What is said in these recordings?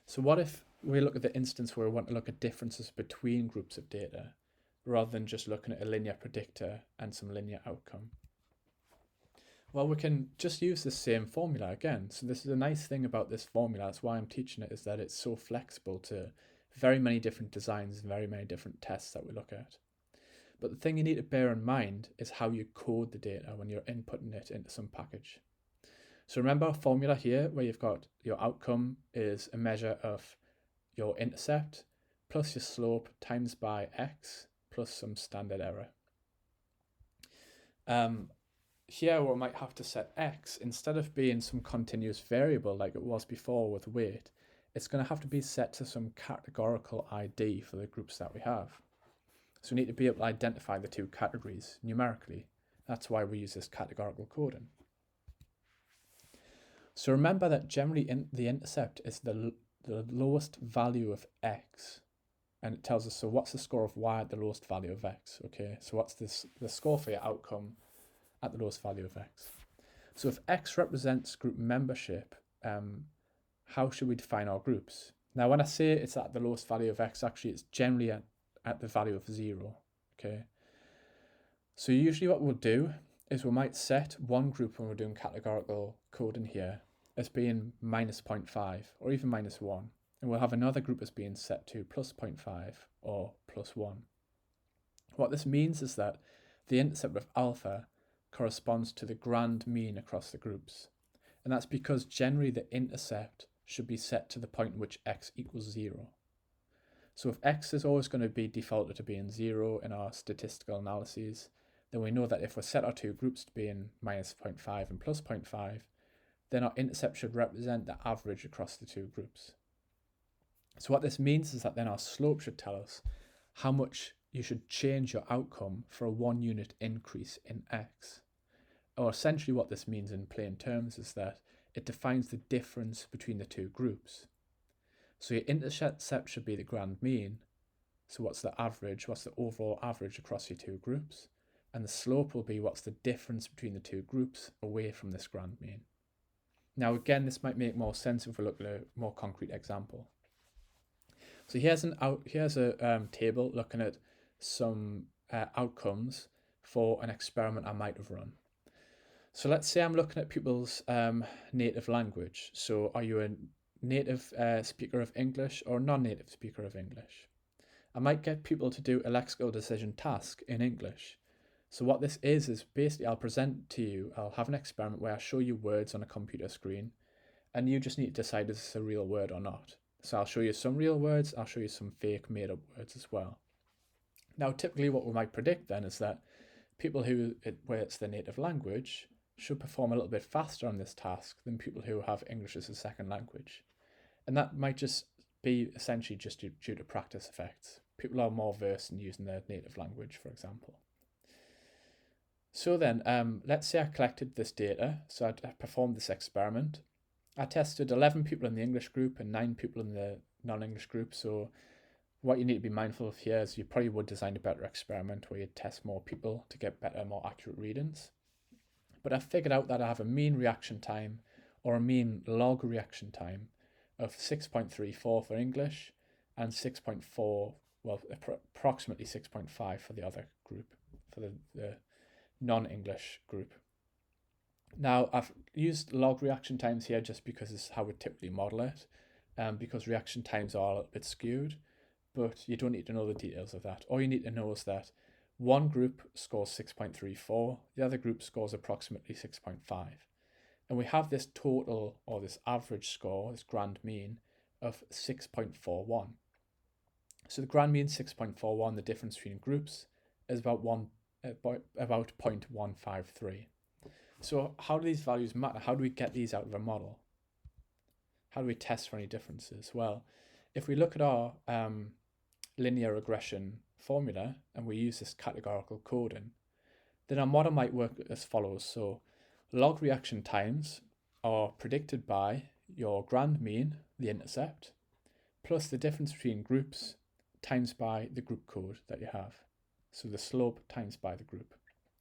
So what if we look at the instance where we want to look at differences between groups of data rather than just looking at a linear predictor and some linear outcome? Well, we can just use the same formula again. So this is a nice thing about this formula. That's why I'm teaching it, is that it's so flexible to very many different designs and very many different tests that we look at. But the thing you need to bear in mind is how you code the data when you're inputting it into some package. So remember our formula here where you've got your outcome is a measure of your intercept plus your slope times by x plus some standard error. Here we might have to set x, instead of being some continuous variable like it was before with weight, it's going to have to be set to some categorical ID for the groups that we have. So we need to be able to identify the two categories numerically. That's why we use this categorical coding. So remember that generally the intercept is the lowest value of x, and it tells us, so what's the score of y at the lowest value of x? Okay, so what's the score for your outcome at the lowest value of x? So if x represents group membership, how should we define our groups? Now, when I say it's at the lowest value of x, actually it's generally at the value of 0. Okay, so usually what we'll do is we might set one group when we're doing categorical coding here as being minus 0.5 or even minus 1. And we'll have another group as being set to plus 0.5 or plus 1. What this means is that the intercept of alpha corresponds to the grand mean across the groups. And that's because generally the intercept should be set to the point in which x equals 0. So if x is always going to be defaulted to being 0 in our statistical analyses, then we know that if we set our two groups to being minus 0.5 and plus 0.5, then our intercept should represent the average across the two groups. So what this means is that then our slope should tell us how much you should change your outcome for a 1 unit increase in x. Or essentially what this means in plain terms is that it defines the difference between the two groups. So your intercept should be the grand mean. So what's the average? What's the overall average across your two groups? And the slope will be what's the difference between the two groups away from this grand mean. Now again, this might make more sense if we look at a more concrete example. So here's a table looking at some outcomes for an experiment I might have run. So let's say I'm looking at people's native language. So are you a native speaker of English or non-native speaker of English? I might get people to do a lexical decision task in English. So what this is basically I'll have an experiment where I show you words on a computer screen, and you just need to decide is this a real word or not. So I'll show you some real words, I'll show you some fake made up words as well. Now typically what we might predict then is that people where it's their native language should perform a little bit faster on this task than people who have English as a second language. And that might just be essentially just due to practice effects. People are more versed in using their native language, for example. So then, let's say I collected this data, so I performed this experiment. I tested 11 people in the English group and 9 people in the non-English group. So what you need to be mindful of here is you probably would design a better experiment where you test more people to get better, more accurate readings. But I figured out that I have a mean reaction time or a mean log reaction time of 6.34 for English and 6.4, well, approximately 6.5 for the other group, for the non-English group. Now, I've used log reaction times here just because it's how we typically model it, because reaction times are a little bit skewed, but you don't need to know the details of that. All you need to know is that one group scores 6.34, the other group scores approximately 6.5. And we have this total, or this average score, this grand mean, of 6.41. So the grand mean 6.41, the difference between groups, is about 0.153. So how do these values matter? How do we get these out of a model? How do we test for any differences? Well, if we look at our linear regression formula and we use this categorical coding, then our model might work as follows. So log reaction times are predicted by your grand mean, the intercept, plus the difference between groups times by the group code that you have. So the slope times by the group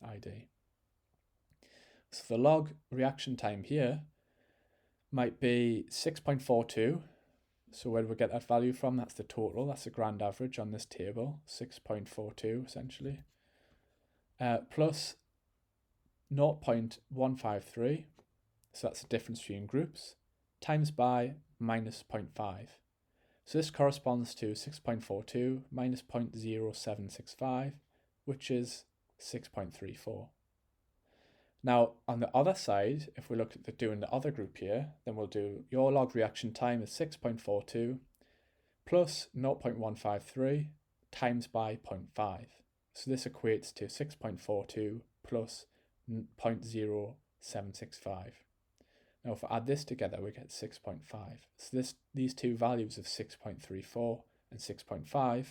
ID. So the log reaction time here might be 6.42 So where do we get that value from? That's the total. That's the grand average on this table, 6.42 essentially. Plus 0.153, so that's the difference between groups, times by minus 0.5. So this corresponds to 6.42 minus 0.0765, which is 6.34. Now, on the other side, if we look at doing the other group here, then we'll do your log reaction time is 6.42 plus 0.153 times by 0.5. So this equates to 6.42 plus 0.0765. Now, if I add this together, we get 6.5. So these two values of 6.34 and 6.5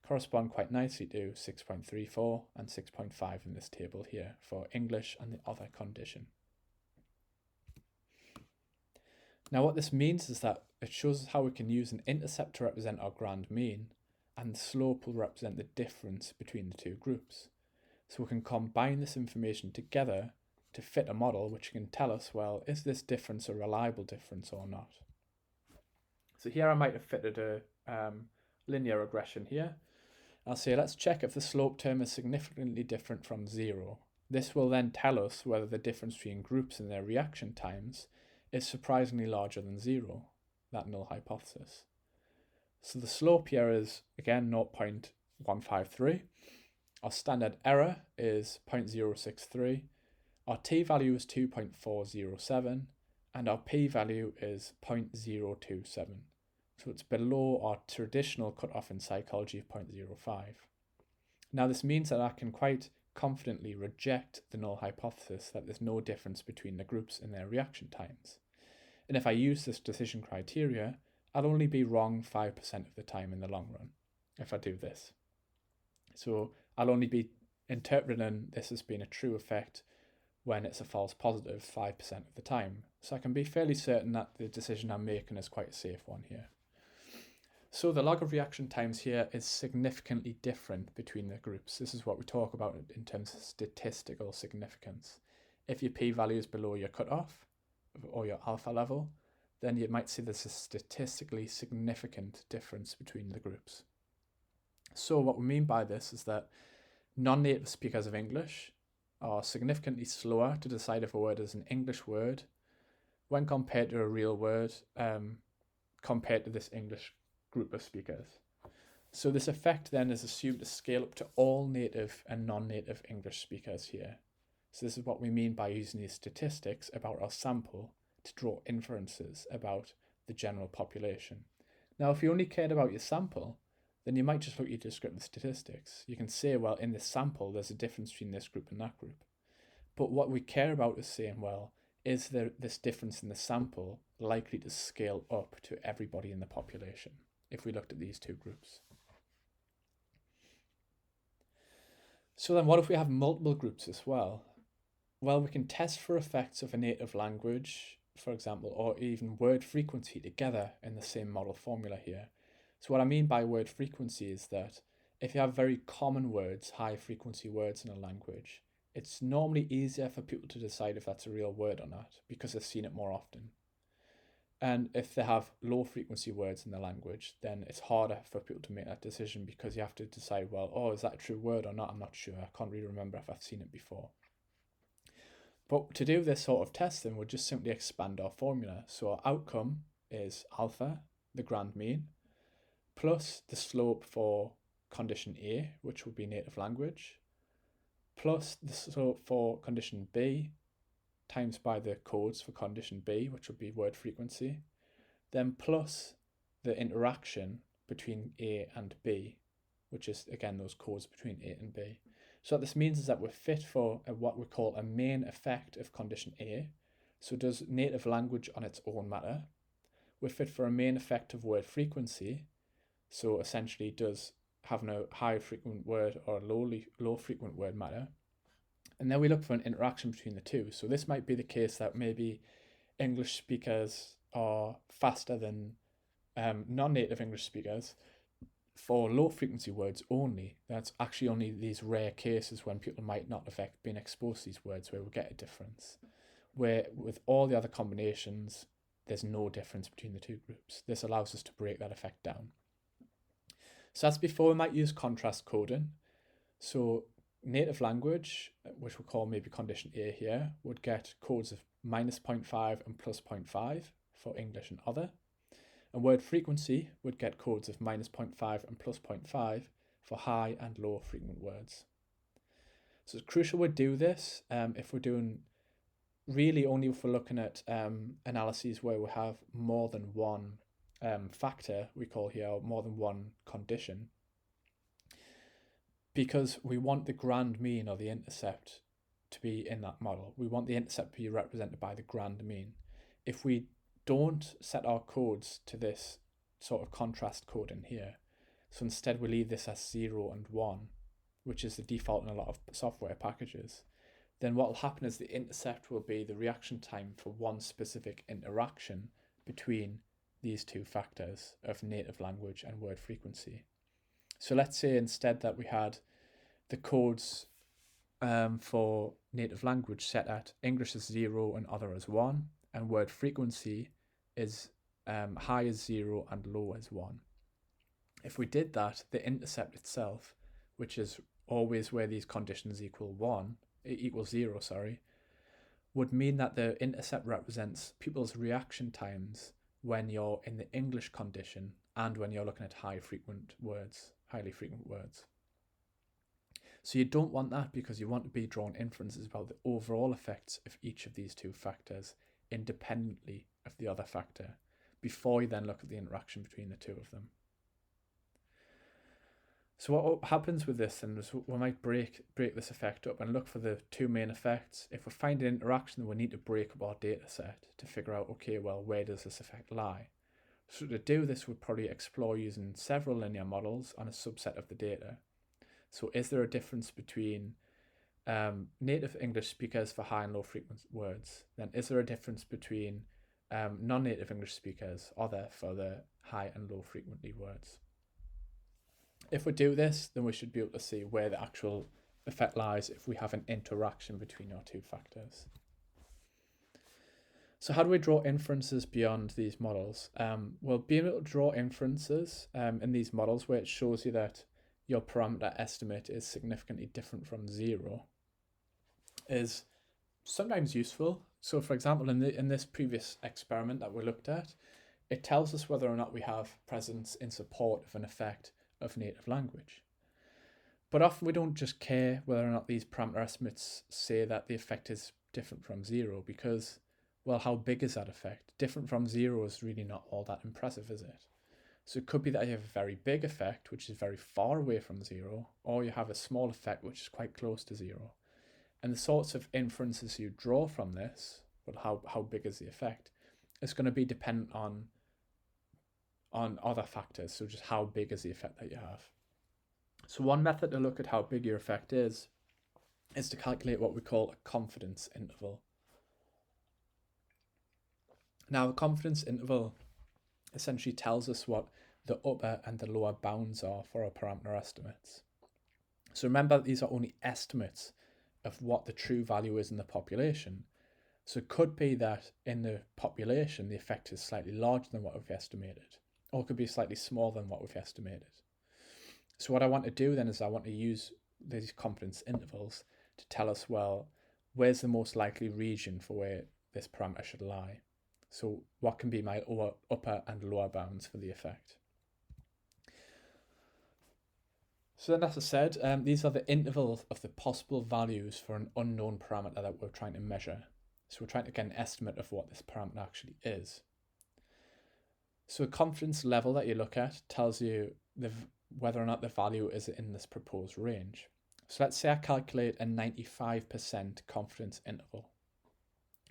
correspond quite nicely to 6.34 and 6.5 in this table here for English and the other condition. Now what this means is that it shows us how we can use an intercept to represent our grand mean, and the slope will represent the difference between the two groups. So we can combine this information together to fit a model which can tell us, well, is this difference a reliable difference or not? So here I might have fitted a linear regression here. I'll say let's check if the slope term is significantly different from 0. This will then tell us whether the difference between groups and their reaction times is surprisingly larger than 0, that null hypothesis. So the slope here is again 0.153. Our standard error is 0.063. Our t-value is 2.407 and our p-value is 0.027. So it's below our traditional cutoff in psychology of 0.05. Now this means that I can quite confidently reject the null hypothesis that there's no difference between the groups in their reaction times. And if I use this decision criteria, I'll only be wrong 5% of the time in the long run if I do this. So I'll only be interpreting this as being a true effect when it's a false positive 5% of the time. So I can be fairly certain that the decision I'm making is quite a safe one here. So the log of reaction times here is significantly different between the groups. This is what we talk about in terms of statistical significance. If your p-value is below your cutoff or your alpha level, then you might see there's a statistically significant difference between the groups. So what we mean by this is that non-native speakers of English are significantly slower to decide if a word is an English word when compared to a real word compared to this English group of speakers. So this effect then is assumed to scale up to all native and non-native English speakers here. So this is what we mean by using these statistics about our sample to draw inferences about the general population. Now, if you only cared about your sample, then you might just look at your descriptive statistics. You can say, well, in this sample, there's a difference between this group and that group. But what we care about is saying, well, is there this difference in the sample likely to scale up to everybody in the population if we looked at these two groups? So then what if we have multiple groups as well? Well, we can test for effects of a native language, for example, or even word frequency together in the same model formula here. So what I mean by word frequency is that if you have very common words, high frequency words in a language, it's normally easier for people to decide if that's a real word or not because they've seen it more often. And if they have low frequency words in the language, then it's harder for people to make that decision because you have to decide, well, oh, is that a true word or not? I'm not sure. I can't really remember if I've seen it before. But to do this sort of testing, we'll just simply expand our formula. So our outcome is alpha, the grand mean, plus the slope for condition A, which would be native language, plus the slope for condition B, times by the codes for condition B, which would be word frequency, then plus the interaction between A and B, which is, again, those codes between A and B. So what this means is that we're fit for what we call a main effect of condition A. So does native language on its own matter? We're fit for a main effect of word frequency. So essentially, does having a high frequent word or a low frequent word matter? And then we look for an interaction between the two. So this might be the case that maybe English speakers are faster than non-native English speakers for low frequency words only. That's actually only these rare cases when people might not have been exposed to these words where we get a difference. Where with all the other combinations, there's no difference between the two groups. This allows us to break that effect down. So as before, we might use contrast coding. So native language, which we'll call maybe condition A here, would get codes of minus 0.5 and plus 0.5 for English and other. And word frequency would get codes of minus 0.5 and plus 0.5 for high and low frequent words. So it's crucial we do this if we're doing really only if we're looking at analyses where we have more than one factor, we call here, or more than one condition, because we want the grand mean or the intercept to be in that model. We want the intercept to be represented by the grand mean. If we don't set our codes to this sort of contrast coding here, so instead we leave this as 0 and 1, which is the default in a lot of software packages, then what will happen is the intercept will be the reaction time for one specific interaction between these two factors of native language and word frequency. So let's say instead that we had the codes for native language set at English as 0 and other as 1, and word frequency is high as 0 and low as 1. If we did that, the intercept itself, which is always where these conditions equals 0, would mean that the intercept represents people's reaction times when you're in the English condition and when you're looking at highly frequent words. So you don't want that, because you want to be drawing inferences about the overall effects of each of these two factors independently of the other factor before you then look at the interaction between the two of them. So what happens with this then is we might break this effect up and look for the two main effects. If we find an interaction, then we need to break up our data set to figure out, okay, well, where does this effect lie? So to do this, we'd probably explore using several linear models on a subset of the data. So is there a difference between native English speakers for high and low frequent words? Then is there a difference between non-native English speakers, other, for the high and low frequently words? If we do this, then we should be able to see where the actual effect lies if we have an interaction between our two factors. So how do we draw inferences beyond these models? Well, being able to draw inferences in these models where it shows you that your parameter estimate is significantly different from 0 is sometimes useful. So for example, in this previous experiment that we looked at, it tells us whether or not we have presence in support of an effect of native language. But often we don't just care whether or not these parameter estimates say that the effect is different from 0, because, well, how big is that effect? Different from 0 is really not all that impressive, is it? So it could be that you have a very big effect, which is very far away from 0, or you have a small effect, which is quite close to 0. And the sorts of inferences you draw from this, well, how big is the effect, is going to be dependent on other factors. So just how big is the effect that you have. So one method to look at how big your effect is to calculate what we call a confidence interval. Now, a confidence interval essentially tells us what the upper and the lower bounds are for our parameter estimates. So remember, these are only estimates of what the true value is in the population. So it could be that in the population, the effect is slightly larger than what we've estimated, or it could be slightly smaller than what we've estimated. So what I want to do then is I want to use these confidence intervals to tell us, well, where's the most likely region for where this parameter should lie? So what can be my upper and lower bounds for the effect? So then, as I said, these are the intervals of the possible values for an unknown parameter that we're trying to measure. So we're trying to get an estimate of what this parameter actually is. So a confidence level that you look at tells you whether or not the value is in this proposed range. So let's say I calculate a 95% confidence interval.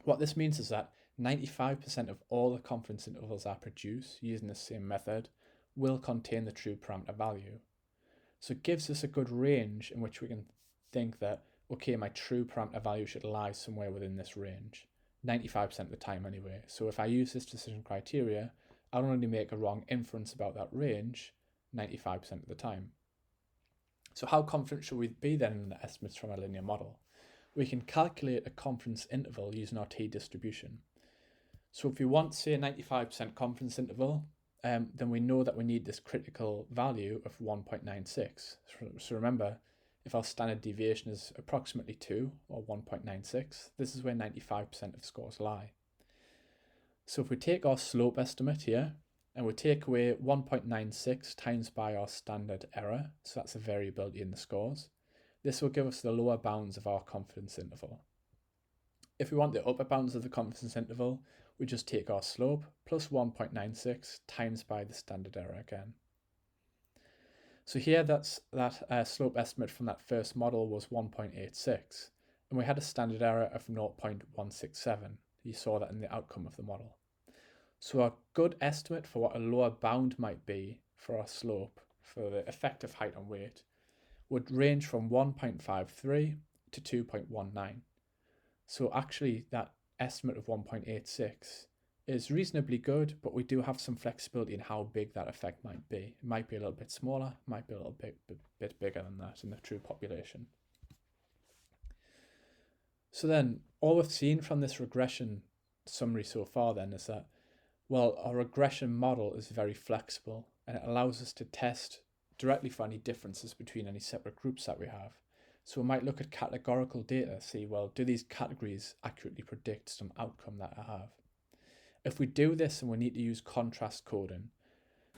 What this means is that 95% of all the confidence intervals I produce using the same method will contain the true parameter value. So it gives us a good range in which we can think that, okay, my true parameter value should lie somewhere within this range, 95% of the time anyway. So if I use this decision criteria, I'll only make a wrong inference about that range 95% of the time. So how confident should we be then in the estimates from a linear model? We can calculate a confidence interval using our t-distribution. So if we want, say, a 95% confidence interval, then we know that we need this critical value of 1.96. So remember, if our standard deviation is approximately 2 or 1.96, this is where 95% of scores lie. So if we take our slope estimate here and we take away 1.96 times by our standard error, so that's the variability in the scores, this will give us the lower bounds of our confidence interval. If we want the upper bounds of the confidence interval, we just take our slope plus 1.96 times by the standard error again. So here that slope estimate from that first model was 1.86, and we had a standard error of 0.167. You saw that in the outcome of the model. So a good estimate for what a lower bound might be for our slope, for the effective height on weight, would range from 1.53 to 2.19. So actually that estimate of 1.86 is reasonably good, but we do have some flexibility in how big that effect might be. It might be a little bit smaller, might be a little bit bigger than that in the true population. So then all we've seen from this regression summary so far then is that, well, our regression model is very flexible and it allows us to test directly for any differences between any separate groups that we have. So we might look at categorical data, see, well, do these categories accurately predict some outcome that I have? If we do this and we need to use contrast coding,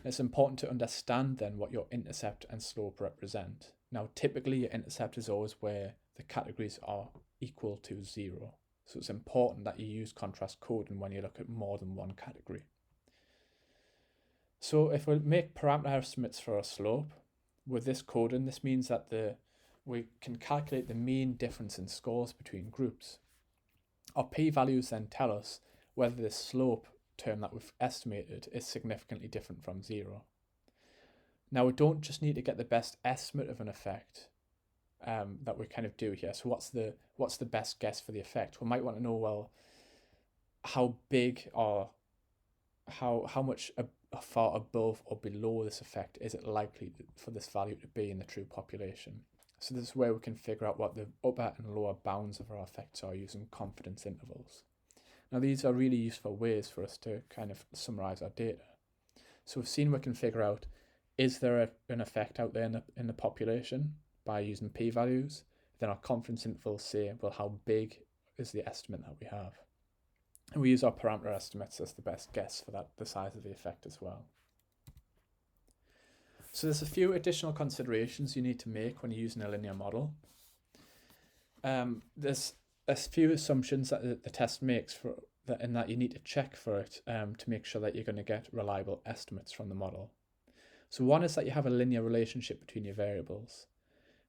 it's important to understand then what your intercept and slope represent. Now, typically your intercept is always where the categories are equal to 0. So it's important that you use contrast coding when you look at more than one category. So if we make parameter estimates for a slope, with this coding, this means that we can calculate the mean difference in scores between groups. Our p-values then tell us whether this slope term that we've estimated is significantly different from 0. Now we don't just need to get the best estimate of an effect that we kind of do here. So what's the best guess for the effect? We might want to know, well, how big or how much far above or below this effect is it likely for this value to be in the true population. So this is where we can figure out what the upper and lower bounds of our effects are using confidence intervals. Now these are really useful ways for us to kind of summarize our data. So we've seen we can figure out, is there an effect out there in the population by using p-values? Then our confidence intervals say, well, how big is the estimate that we have? And we use our parameter estimates as the best guess for the size of the effect as well. So there's a few additional considerations you need to make when you're using a linear model. There's a few assumptions that the test makes in that you need to check for it to make sure that you're going to get reliable estimates from the model. So one is that you have a linear relationship between your variables.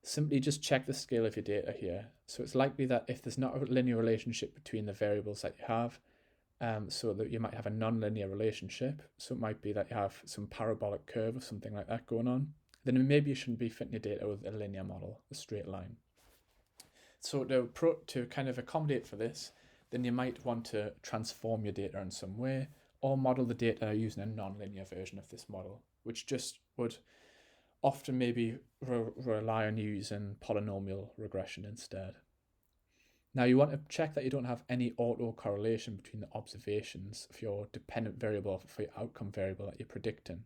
Simply just check the scale of your data here. So it's likely that if there's not a linear relationship between the variables that you have, so that you might have a non-linear relationship, so it might be that you have some parabolic curve or something like that going on, then maybe you shouldn't be fitting your data with a linear model, a straight line. So to kind of accommodate for this, then you might want to transform your data in some way or model the data using a non-linear version of this model, which just would often maybe rely on using polynomial regression instead. Now you want to check that you don't have any autocorrelation between the observations of your dependent variable for your outcome variable that you're predicting.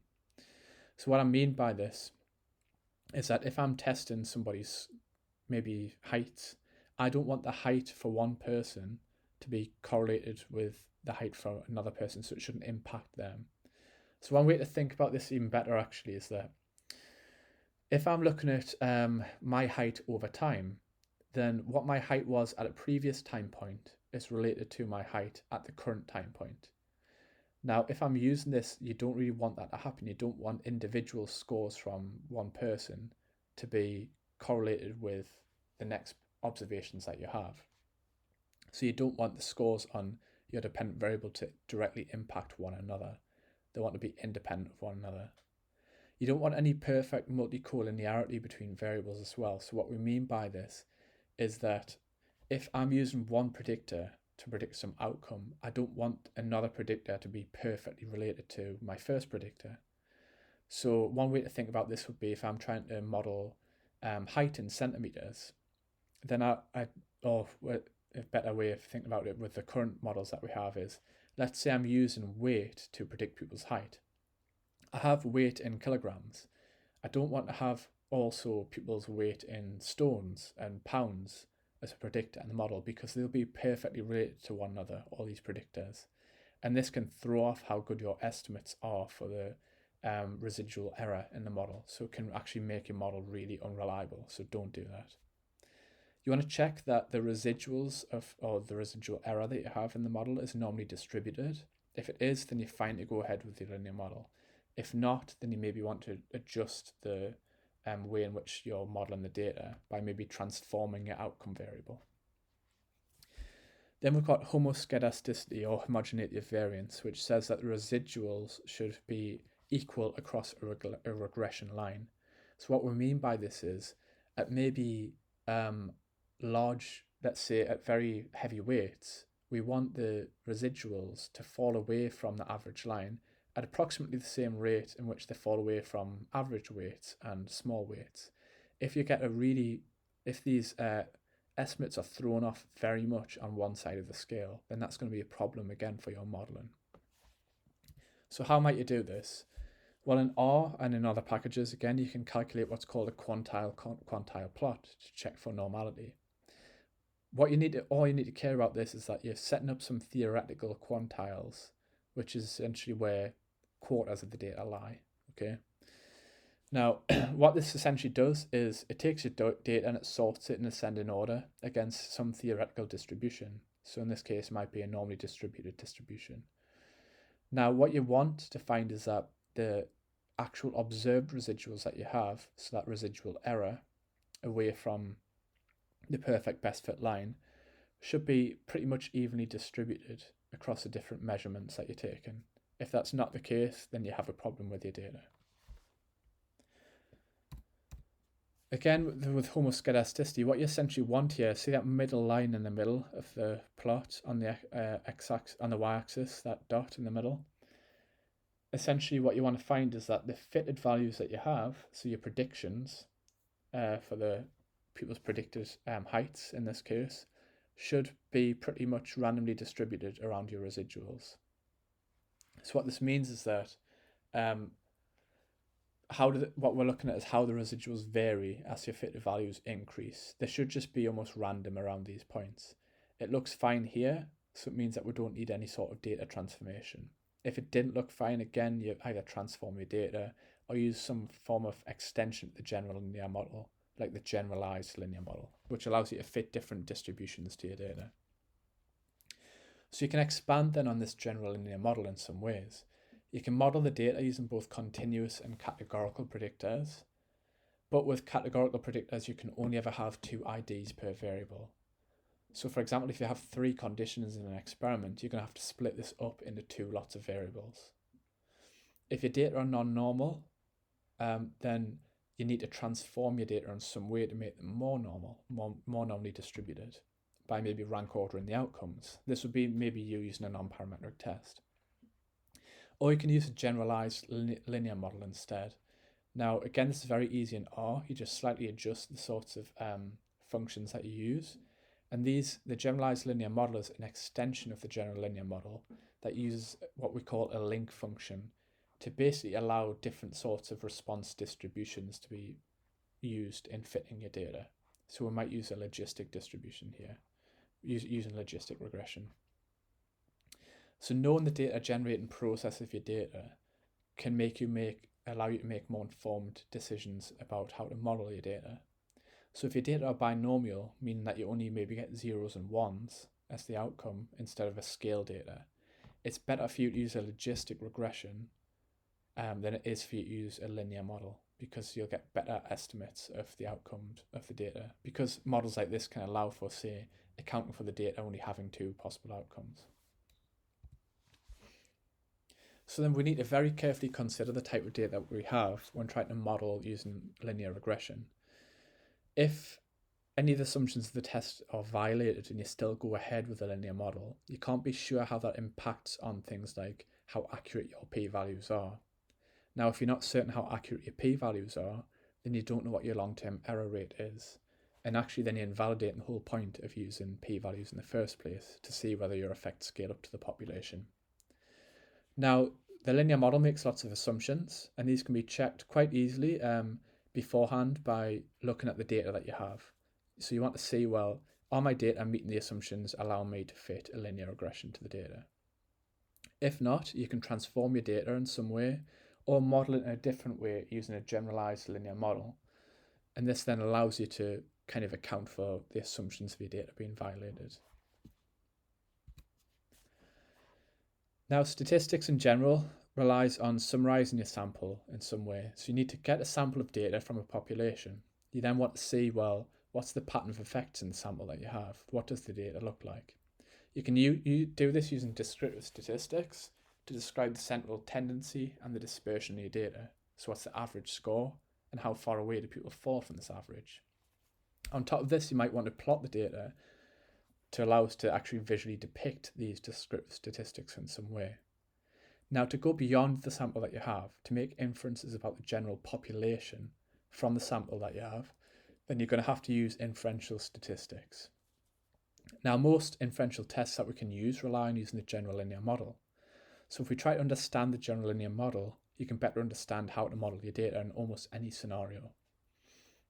So what I mean by this is that if I'm testing somebody's maybe height, I don't want the height for one person to be correlated with the height for another person, so it shouldn't impact them. So one way to think about this even better actually is that if I'm looking at my height over time, then what my height was at a previous time point is related to my height at the current time point. Now, if I'm using this, you don't really want that to happen. You don't want individual scores from one person to be correlated with the next observations that you have. So you don't want the scores on your dependent variable to directly impact one another. They want to be independent of one another. You don't want any perfect multicollinearity between variables as well. So what we mean by this is that if I'm using one predictor to predict some outcome, I don't want another predictor to be perfectly related to my first predictor. So one way to think about this would be if I'm trying to model height in centimeters, then or a better way of thinking about it with the current models that we have is Let's say I'm using weight to predict people's height. I have weight in kilograms. I don't want to have also people's weight in stones and pounds as a predictor in the model, because they'll be perfectly related to one another, all these predictors. And this can throw off how good your estimates are for the residual error in the model. So it can actually make your model really unreliable. So don't do that. You want to check that the residuals or the residual error that you have in the model is normally distributed. If it is, then you're fine to go ahead with the linear model. If not, then you maybe want to adjust the way in which you're modeling the data by maybe transforming your outcome variable. Then we've got homoscedasticity or homogeneity variance, which says that the residuals should be equal across a regression line. So what we mean by this is at maybe large, let's say at very heavy weights, we want the residuals to fall away from the average line at approximately the same rate in which they fall away from average weights and small weights. If these estimates are thrown off very much on one side of the scale, then that's going to be a problem again for your modeling. So how might you do this? Well, in R and in other packages, again, you can calculate what's called a quantile plot to check for normality. All you need to care about this is that you're setting up some theoretical quantiles, which is essentially where quarters of the data lie. Okay. Now, what this essentially does is it takes your data and it sorts it in ascending order against some theoretical distribution. So in this case, it might be a normally distributed distribution. Now, what you want to find is that the actual observed residuals that you have, so that residual error away from the perfect best fit line, should be pretty much evenly distributed across the different measurements that you're taking. If that's not the case, then you have a problem with your data. Again, with homoscedasticity, what you essentially want here, see that middle line in the middle of the plot on the x-axis, on the y-axis, that dot in the middle. Essentially, what you want to find is that the fitted values that you have, so your predictions for the people's predicted heights in this case, should be pretty much randomly distributed around your residuals. So what this means is that what we're looking at is how the residuals vary as your fitted values increase. They should just be almost random around these points. It looks fine here, so it means that we don't need any sort of data transformation. If it didn't look fine, again, you either transform your data or use some form of extension to the general linear model, like the generalized linear model, which allows you to fit different distributions to your data. So you can expand then on this general linear model in some ways. You can model the data using both continuous and categorical predictors, but with categorical predictors, you can only ever have 2 IDs per variable. So for example, if you have 3 conditions in an experiment, you're going to have to split this up into 2 lots of variables. If your data are non-normal, then you need to transform your data in some way to make them more normal, more normally distributed, by maybe rank ordering the outcomes. This would be maybe you using a non-parametric test. Or you can use a generalized linear model instead. Now, again, this is very easy in R. You just slightly adjust the sorts of functions that you use. And the generalized linear model is an extension of the general linear model that uses what we call a link function to basically allow different sorts of response distributions to be used in fitting your data. So we might use a logistic distribution here, using logistic regression. So knowing the data generating process of your data can allow you to make more informed decisions about how to model your data. So if your data are binomial, meaning that you only maybe get zeros and ones as the outcome instead of a scale data, it's better for you to use a logistic regression than it is for you to use a linear model, because you'll get better estimates of the outcomes of the data, because models like this can allow for, say, accounting for the data only having 2 possible outcomes. So then we need to very carefully consider the type of data that we have when trying to model using linear regression. If any of the assumptions of the test are violated and you still go ahead with a linear model, you can't be sure how that impacts on things like how accurate your p-values are. Now, if you're not certain how accurate your p-values are, then you don't know what your long-term error rate is. And actually then you're invalidating the whole point of using p-values in the first place to see whether your effects scale up to the population. Now, the linear model makes lots of assumptions, and these can be checked quite easily beforehand by looking at the data that you have. So you want to see, well, are my data meeting the assumptions allowing me to fit a linear regression to the data? If not, you can transform your data in some way or model it in a different way using a generalized linear model. And this then allows you to kind of account for the assumptions of your data being violated. Now, statistics in general relies on summarizing your sample in some way. So you need to get a sample of data from a population. You then want to see, well, what's the pattern of effects in the sample that you have? What does the data look like? You can you do this using descriptive statistics to describe the central tendency and the dispersion in your data. So what's the average score and how far away do people fall from this average? On top of this, you might want to plot the data to allow us to actually visually depict these descriptive statistics in some way. Now, to go beyond the sample that you have, to make inferences about the general population from the sample that you have, then you're going to have to use inferential statistics. Now, most inferential tests that we can use rely on using the general linear model. So if we try to understand the general linear model, you can better understand how to model your data in almost any scenario.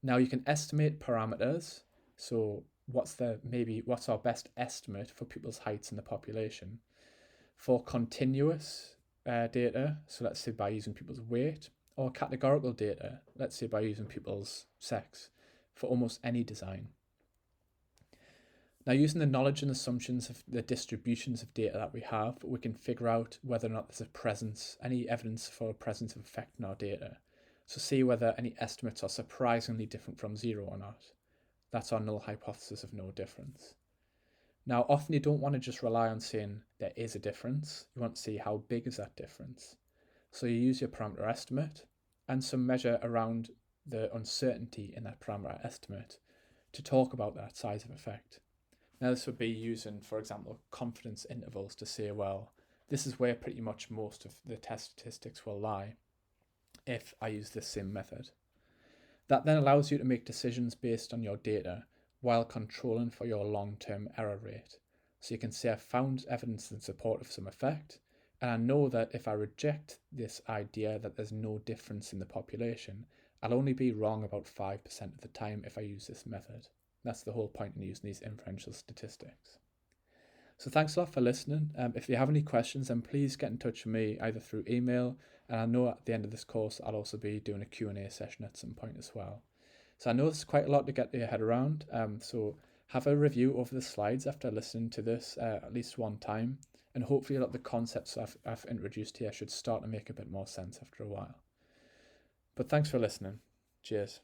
Now, you can estimate parameters. So what's our best estimate for people's heights in the population? For continuous data, so let's say by using people's weight, or categorical data, let's say by using people's sex, for almost any design. Now, using the knowledge and assumptions of the distributions of data that we have, we can figure out whether or not there's any evidence for a presence of effect in our data. So see whether any estimates are surprisingly different from zero or not. That's our null hypothesis of no difference. Now, often you don't want to just rely on saying there is a difference. You want to see how big is that difference. So you use your parameter estimate and some measure around the uncertainty in that parameter estimate to talk about that size of effect. Now, this would be using, for example, confidence intervals to say, well, this is where pretty much most of the test statistics will lie if I use this same method. That then allows you to make decisions based on your data while controlling for your long-term error rate. So you can say I've found evidence in support of some effect, and I know that if I reject this idea that there's no difference in the population, I'll only be wrong about 5% of the time if I use this method. That's the whole point in using these inferential statistics. So thanks a lot for listening. If you have any questions, then please get in touch with me either through email, and I know at the end of this course I'll also be doing a Q&A session at some point as well. So I know it's quite a lot to get your head around, so have a review over the slides after listening to this at least one time, and hopefully a lot of the concepts I've introduced here should start to make a bit more sense after a while. But thanks for listening. Cheers.